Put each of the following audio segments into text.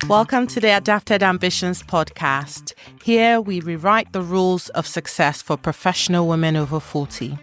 Welcome to the Adapted Ambitions podcast. Here we rewrite the rules of success for professional women over 40.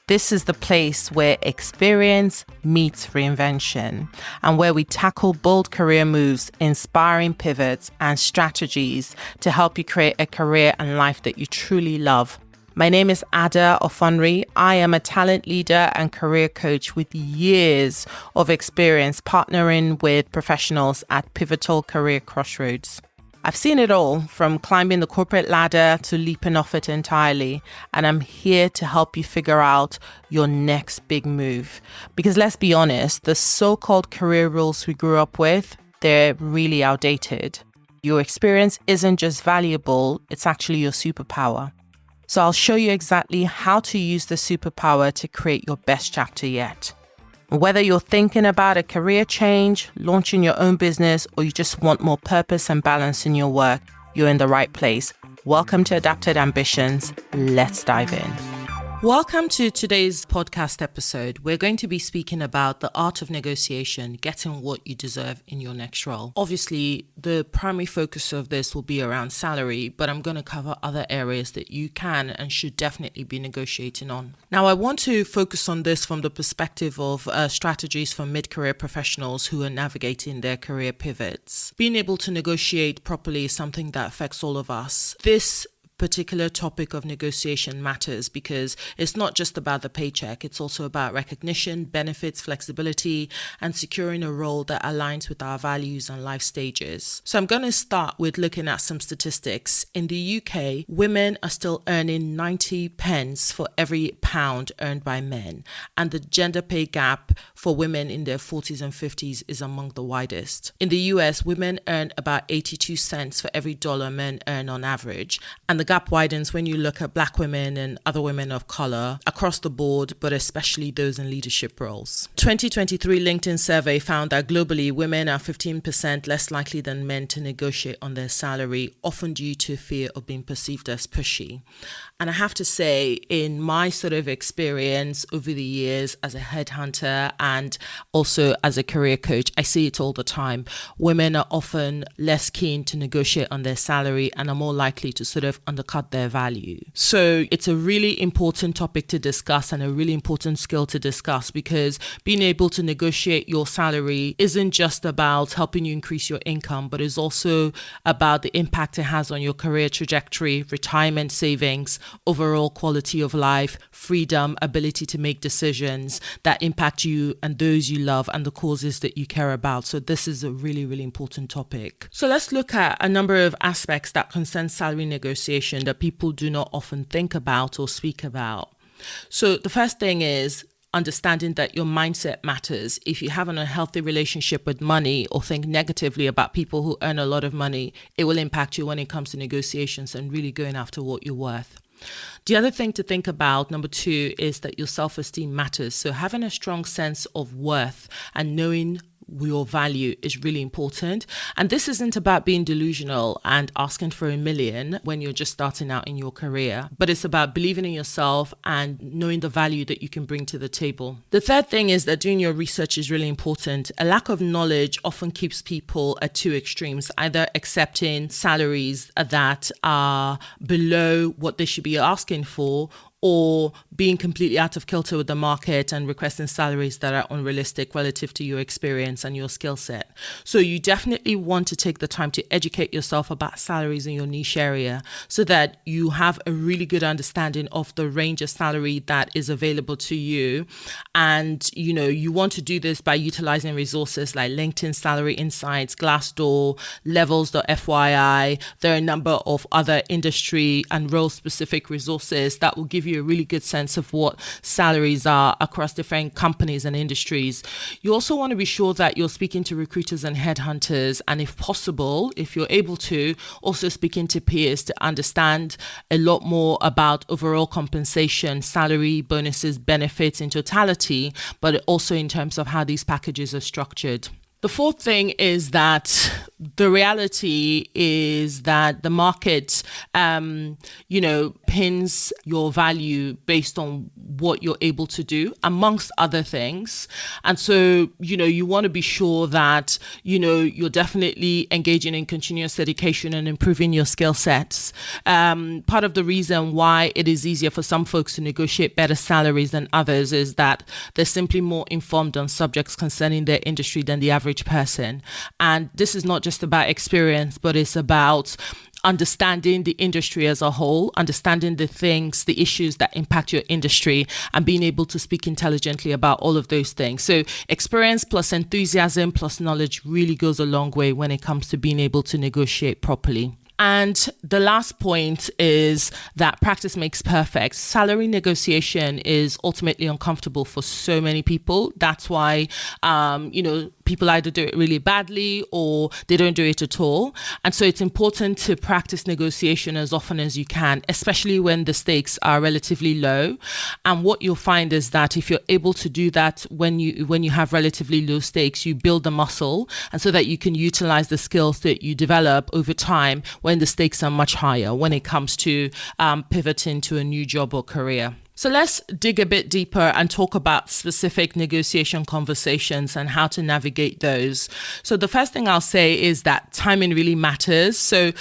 This is the place where experience meets reinvention and where we tackle bold career moves, inspiring pivots, and strategies to help you create a career and life that you truly love. My name is Ada Offonry. I am a talent leader and career coach with years of experience partnering with professionals at pivotal career crossroads. I've seen it all, from climbing the corporate ladder to leaping off it entirely, and I'm here to help you figure out your next big move. Because let's be honest, the so-called career rules we grew up with, they're really outdated. Your experience isn't just valuable, it's actually your superpower. So I'll show you exactly how to use the superpower to create your best chapter yet. Whether you're thinking about a career change, launching your own business, or you just want more purpose and balance in your work, you're in the right place. Welcome to Adapted Ambitions. Let's dive in. Welcome to today's podcast episode. We're going to be speaking about the art of negotiation, getting what you deserve in your next role. Obviously, the primary focus of this will be around salary, but I'm going to cover other areas that you can and should definitely be negotiating on. Now, I want to focus on this from the perspective of strategies for mid-career professionals who are navigating their career pivots. Being able to negotiate properly is something that affects all of us. This particular topic of negotiation matters because it's not just about the paycheck, it's also about recognition, benefits, flexibility, and securing a role that aligns with our values and life stages. So I'm going to start with looking at some statistics. In the UK, women are still earning 90 pence for every pound earned by men, and the gender pay gap for women in their 40s and 50s is among the widest. In the US, women earn about 82 cents for every dollar men earn on average, and the gap widens when you look at Black women and other women of color across the board, but especially those in leadership roles. 2023 LinkedIn survey found that globally, women are 15% less likely than men to negotiate on their salary, often due to fear of being perceived as pushy. And I have to say, in my sort of experience over the years as a headhunter and also as a career coach, I see it all the time. Women are often less keen to negotiate on their salary and are more likely to sort of undercut their value. So it's a really important topic to discuss and a really important skill to discuss, because being able to negotiate your salary isn't just about helping you increase your income, but is also about the impact it has on your career trajectory, retirement savings, overall quality of life, freedom, ability to make decisions that impact you and those you love and the causes that you care about. So this is a really, really important topic. So let's look at a number of aspects that concern salary negotiation that people do not often think about or speak about. So the first thing is understanding that your mindset matters. If you have an unhealthy relationship with money or think negatively about people who earn a lot of money, it will impact you when it comes to negotiations and really going after what you're worth. The other thing to think about, number 2, is that your self-esteem matters. So having a strong sense of worth and knowing your value is really important. And this isn't about being delusional and asking for $1 million when you're just starting out in your career, but it's about believing in yourself and knowing the value that you can bring to the table. The third thing is that doing your research is really important. A lack of knowledge often keeps people at two extremes, either accepting salaries that are below what they should be asking for, or being completely out of kilter with the market and requesting salaries that are unrealistic relative to your experience and your skill set. So you definitely want to take the time to educate yourself about salaries in your niche area so that you have a really good understanding of the range of salary that is available to you. And, you want to do this by utilizing resources like LinkedIn Salary Insights, Glassdoor, Levels.fyi. There are a number of other industry and role-specific resources that will give you a really good sense of what salaries are across different companies and industries. You also want to be sure that you're speaking to recruiters and headhunters, and if possible, if you're able to, also speaking to peers to understand a lot more about overall compensation, salary, bonuses, benefits in totality, but also in terms of how these packages are structured. The fourth thing is that the reality is that the market, pins your value based on what you're able to do, amongst other things. And so, you want to be sure that, you're definitely engaging in continuous education and improving your skill sets. Part of the reason why it is easier for some folks to negotiate better salaries than others is that they're simply more informed on subjects concerning their industry than the average person. And this is not just about experience, but it's about understanding the industry as a whole, understanding the issues that impact your industry, and being able to speak intelligently about all of those things. So experience plus enthusiasm plus knowledge really goes a long way when it comes to being able to negotiate properly. And the last point is that practice makes perfect. Salary negotiation is ultimately uncomfortable for so many people. That's why, people either do it really badly or they don't do it at all. And so it's important to practice negotiation as often as you can, especially when the stakes are relatively low. And what you'll find is that if you're able to do that when you have relatively low stakes, you build the muscle, and so that you can utilize the skills that you develop over time when the stakes are much higher when it comes to pivoting to a new job or career. So let's dig a bit deeper and talk about specific negotiation conversations and how to navigate those. So the first thing I'll say is that timing really matters. So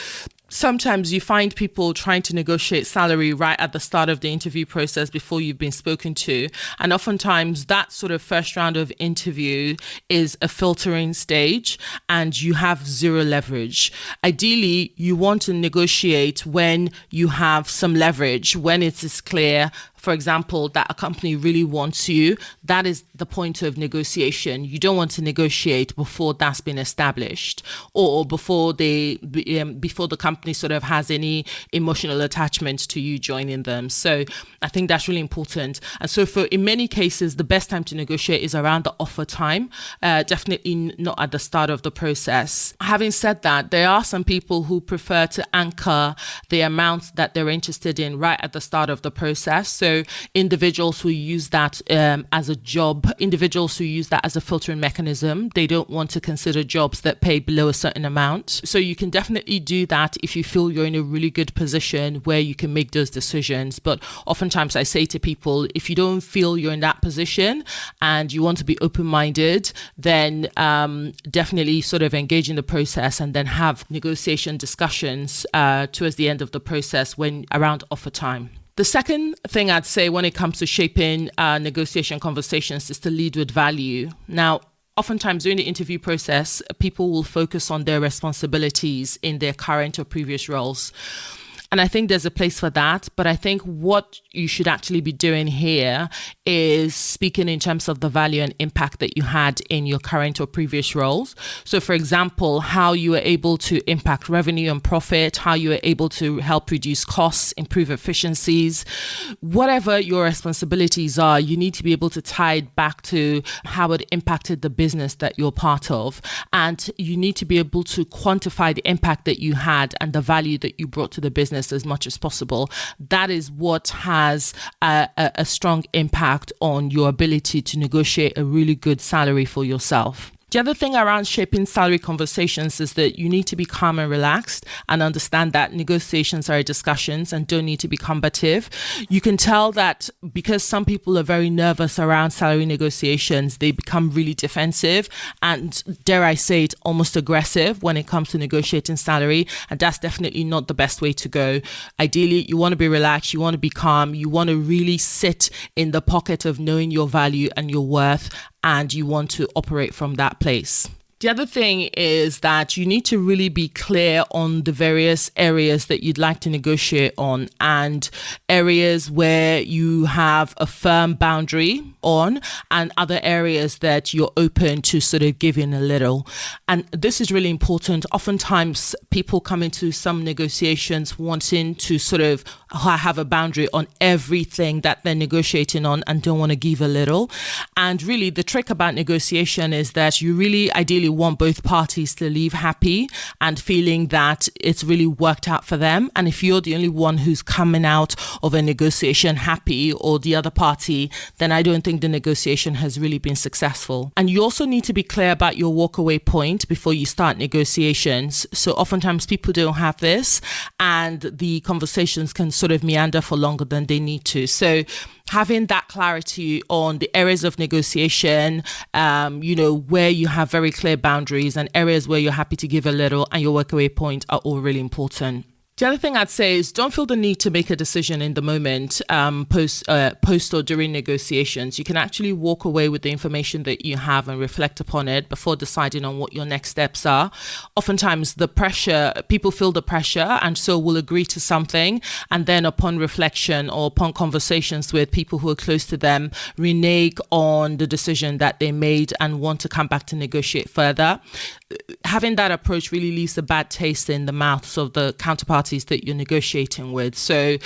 sometimes you find people trying to negotiate salary right at the start of the interview process before you've been spoken to. And oftentimes that sort of first round of interview is a filtering stage and you have zero leverage. Ideally, you want to negotiate when you have some leverage, when it is clear, for example, that a company really wants you. That is the point of negotiation. You don't want to negotiate before that's been established, or before the company sort of has any emotional attachment to you joining them. So I think that's really important. And so in many cases, the best time to negotiate is around the offer time, definitely not at the start of the process. Having said that, there are some people who prefer to anchor the amount that they're interested in right at the start of the process. So individuals who use that as a job, individuals who use that as a filtering mechanism, they don't want to consider jobs that pay below a certain amount. So you can definitely do that if you feel you're in a really good position where you can make those decisions. But oftentimes I say to people, if you don't feel you're in that position and you want to be open-minded, then definitely sort of engage in the process and then have negotiation discussions towards the end of the process when around offer time. The second thing I'd say when it comes to shaping negotiation conversations is to lead with value. Now, oftentimes during the interview process, people will focus on their responsibilities in their current or previous roles. And I think there's a place for that. But I think what you should actually be doing here is speaking in terms of the value and impact that you had in your current or previous roles. So for example, how you were able to impact revenue and profit, how you were able to help reduce costs, improve efficiencies, whatever your responsibilities are, you need to be able to tie it back to how it impacted the business that you're part of. And you need to be able to quantify the impact that you had and the value that you brought to the business as much as possible. That is what has a strong impact on your ability to negotiate a really good salary for yourself. The other thing around shaping salary conversations is that you need to be calm and relaxed and understand that negotiations are discussions and don't need to be combative. You can tell that because some people are very nervous around salary negotiations, they become really defensive and, dare I say it, almost aggressive when it comes to negotiating salary. And that's definitely not the best way to go. Ideally, you want to be relaxed, you want to be calm, you want to really sit in the pocket of knowing your value and your worth, and you want to operate from that place. The other thing is that you need to really be clear on the various areas that you'd like to negotiate on and areas where you have a firm boundary on and other areas that you're open to sort of giving a little. And this is really important. Oftentimes people come into some negotiations wanting to sort of have a boundary on everything that they're negotiating on and don't want to give a little. And really the trick about negotiation is that you really ideally want both parties to leave happy and feeling that it's really worked out for them. And if you're the only one who's coming out of a negotiation happy or the other party, then I don't think the negotiation has really been successful. And you also need to be clear about your walkaway point before you start negotiations. So oftentimes people don't have this and the conversations can sort of meander for longer than they need to. So having that clarity on the areas of negotiation, where you have very clear boundaries and areas where you're happy to give a little and your workaway point are all really important. The other thing I'd say is don't feel the need to make a decision in the moment, post or during negotiations. You can actually walk away with the information that you have and reflect upon it before deciding on what your next steps are. Oftentimes people feel the pressure and so will agree to something. And then upon reflection or upon conversations with people who are close to them, renege on the decision that they made and want to come back to negotiate further. Having that approach really leaves a bad taste in the mouths of the counterparties that you're negotiating with. So,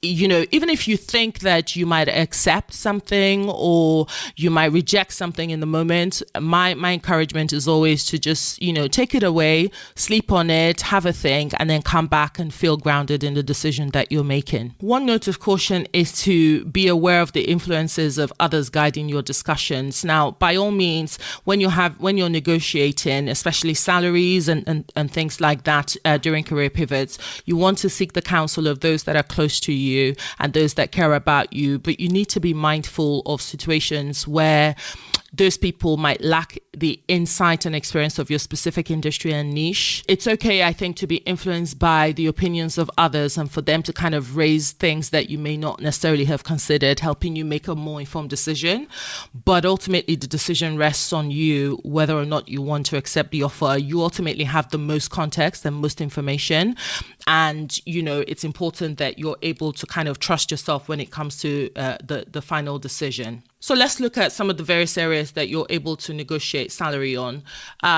even if you think that you might accept something or you might reject something in the moment, my encouragement is always to just, take it away, sleep on it, have a think, and then come back and feel grounded in the decision that you're making. One note of caution is to be aware of the influences of others guiding your discussions. Now, by all means, when you're negotiating, especially salaries and things like that during career pivots, you want to seek the counsel of those that are close to you and those that care about you, but you need to be mindful of situations where those people might lack the insight and experience of your specific industry and niche. It's okay, I think, to be influenced by the opinions of others and for them to kind of raise things that you may not necessarily have considered, helping you make a more informed decision. But ultimately, the decision rests on you, whether or not you want to accept the offer. You ultimately have the most context and most information. And, it's important that you're able to kind of trust yourself when it comes to the final decision. So let's look at some of the various areas that you're able to negotiate salary on.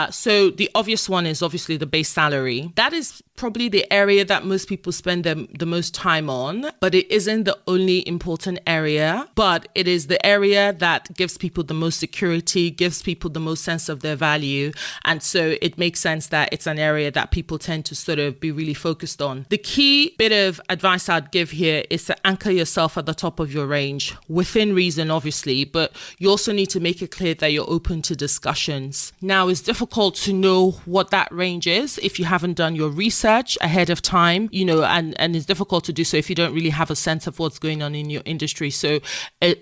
So the obvious one is obviously the base salary. That is probably the area that most people spend the most time on, but it isn't the only important area, but it is the area that gives people the most security, gives people the most sense of their value. And so it makes sense that it's an area that people tend to sort of be really focused on. The key bit of advice I'd give here is to anchor yourself at the top of your range, within reason, obviously, but you also need to make it clear that you're open to discussions. Now, it's difficult to know what that range is if you haven't done your research ahead of time, and it's difficult to do so if you don't really have a sense of what's going on in your industry. So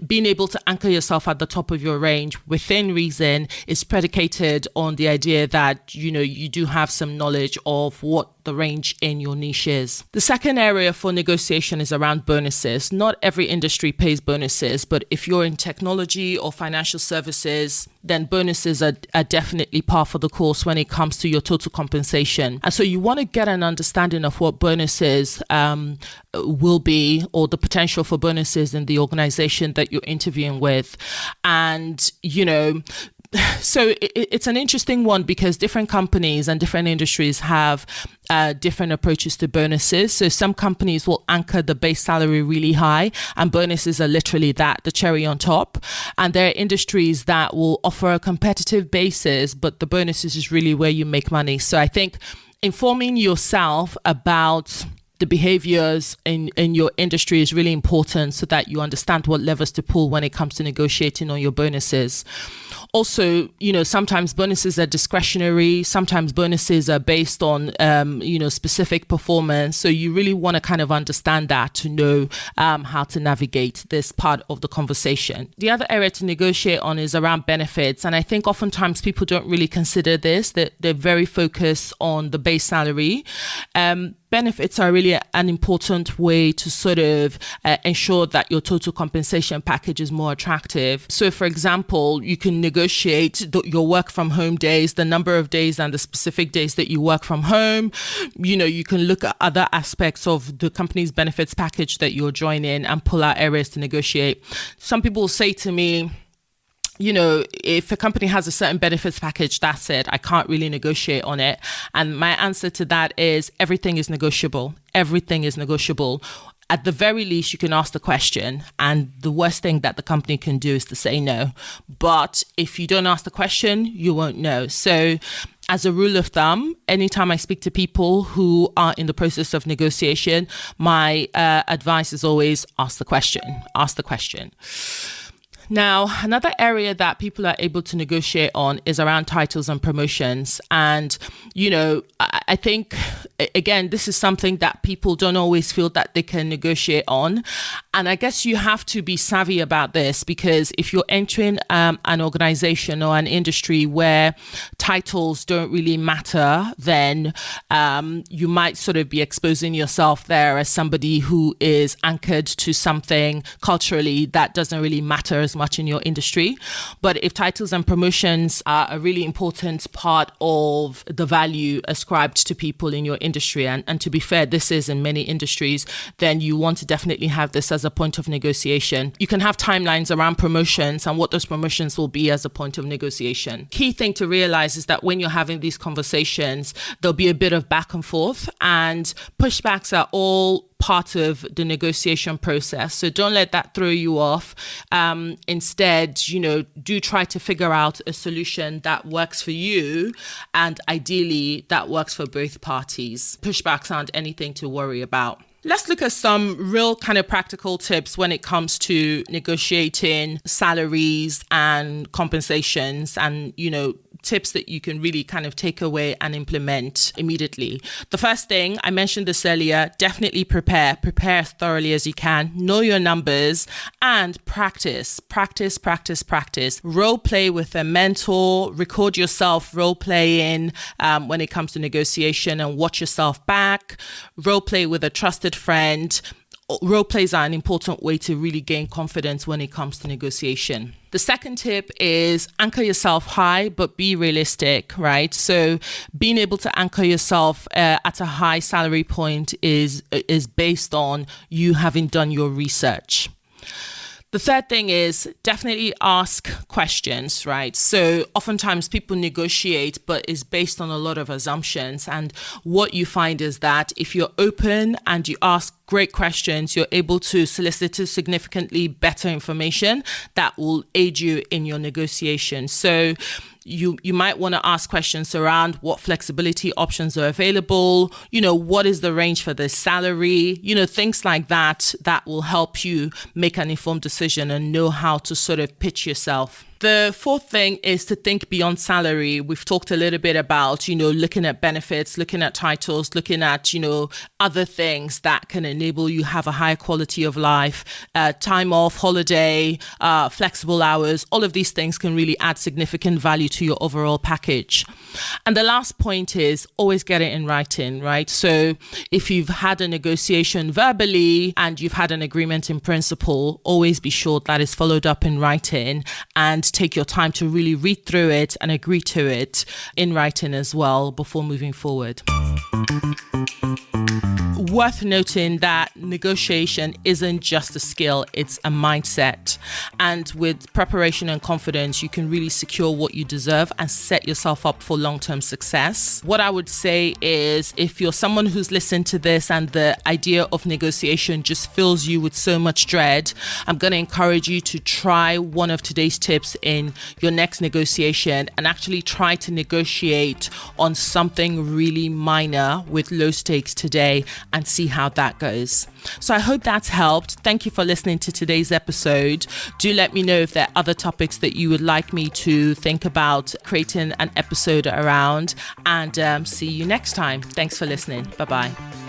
being able to anchor yourself at the top of your range within reason is predicated on the idea that, you do have some knowledge of what the range in your niche is. The second area for negotiation is around bonuses. Not every industry pays bonuses, but if you're in technology or financial services, then bonuses are definitely par for the course when it comes to your total compensation. And so you want to get an understanding of what bonuses will be, or the potential for bonuses in the organization that you're interviewing with. And, so it's an interesting one because different companies and different industries have different approaches to bonuses. So some companies will anchor the base salary really high, and bonuses are literally that, the cherry on top. And there are industries that will offer a competitive basis, but the bonuses is really where you make money. So I think informing yourself about the behaviors in your industry is really important so that you understand what levers to pull when it comes to negotiating on your bonuses. Also, sometimes bonuses are discretionary. Sometimes bonuses are based on, specific performance. So you really want to kind of understand that to know how to navigate this part of the conversation. The other area to negotiate on is around benefits. And I think oftentimes people don't really consider this, that they're very focused on the base salary. Benefits are really an important way to sort of ensure that your total compensation package is more attractive. So, for example, you can negotiate your work from home days, the number of days and the specific days that you work from home. You can look at other aspects of the company's benefits package that you're joining and pull out areas to negotiate. Some people will say to me, if a company has a certain benefits package, that's it. I can't really negotiate on it. And my answer to that is everything is negotiable. Everything is negotiable. At the very least, you can ask the question. And the worst thing that the company can do is to say no. But if you don't ask the question, you won't know. So as a rule of thumb, anytime I speak to people who are in the process of negotiation, my advice is always ask the question. Ask the question. Now, another area that people are able to negotiate on is around titles and promotions. And, I think, again, this is something that people don't always feel that they can negotiate on. And I guess you have to be savvy about this, because if you're entering an organization or an industry where titles don't really matter, then you might sort of be exposing yourself there as somebody who is anchored to something culturally that doesn't really matter as much in your industry. But if titles and promotions are a really important part of the value ascribed to people in your industry, and to be fair, this is in many industries, then you want to definitely have this as a point of negotiation. You can have timelines around promotions and what those promotions will be as a point of negotiation. Key thing to realize is that when you're having these conversations, there'll be a bit of back and forth, and pushbacks are all part of the negotiation process. So don't let that throw you off. Instead, do try to figure out a solution that works for you, and ideally that works for both parties. Pushbacks aren't anything to worry about. Let's look at some real kind of practical tips when it comes to negotiating salaries and compensations, and, tips that you can really kind of take away and implement immediately. The first thing, I mentioned this earlier, definitely prepare as thoroughly as you can. Know your numbers and practice. Role play with a mentor, record yourself role playing when it comes to negotiation, and watch yourself back. Role play with a trusted friend. Role plays are an important way to really gain confidence when it comes to negotiation. The second tip is anchor yourself high, but be realistic, right? So being able to anchor yourself at a high salary point is based on you having done your research. The third thing is definitely ask questions, right? So oftentimes people negotiate, but it's based on a lot of assumptions. And what you find is that if you're open and you ask great questions, you're able to solicit significantly better information that will aid you in your negotiation. So you might want to ask questions around what flexibility options are available, what is the range for the salary, things like that will help you make an informed decision and know how to sort of pitch yourself. The fourth thing is to think beyond salary. We've talked a little bit about, looking at benefits, looking at titles, looking at, other things that can enable you have a higher quality of life, time off, holiday, flexible hours. All of these things can really add significant value to your overall package. And the last point is always get it in writing, right? So if you've had a negotiation verbally and you've had an agreement in principle, always be sure that is followed up in writing, and take your time to really read through it and agree to it in writing as well before moving forward. Worth noting that negotiation isn't just a skill, it's a mindset. And with preparation and confidence, you can really secure what you deserve and set yourself up for long-term success. What I would say is, if you're someone who's listened to this and the idea of negotiation just fills you with so much dread, I'm going to encourage you to try one of today's tips in your next negotiation and actually try to negotiate on something really minor with low stakes today and see how that goes. So I hope that's helped. Thank you for listening to today's episode. Do let me know if there are other topics that you would like me to think about creating an episode around, and see you next time. Thanks for listening. Bye-bye.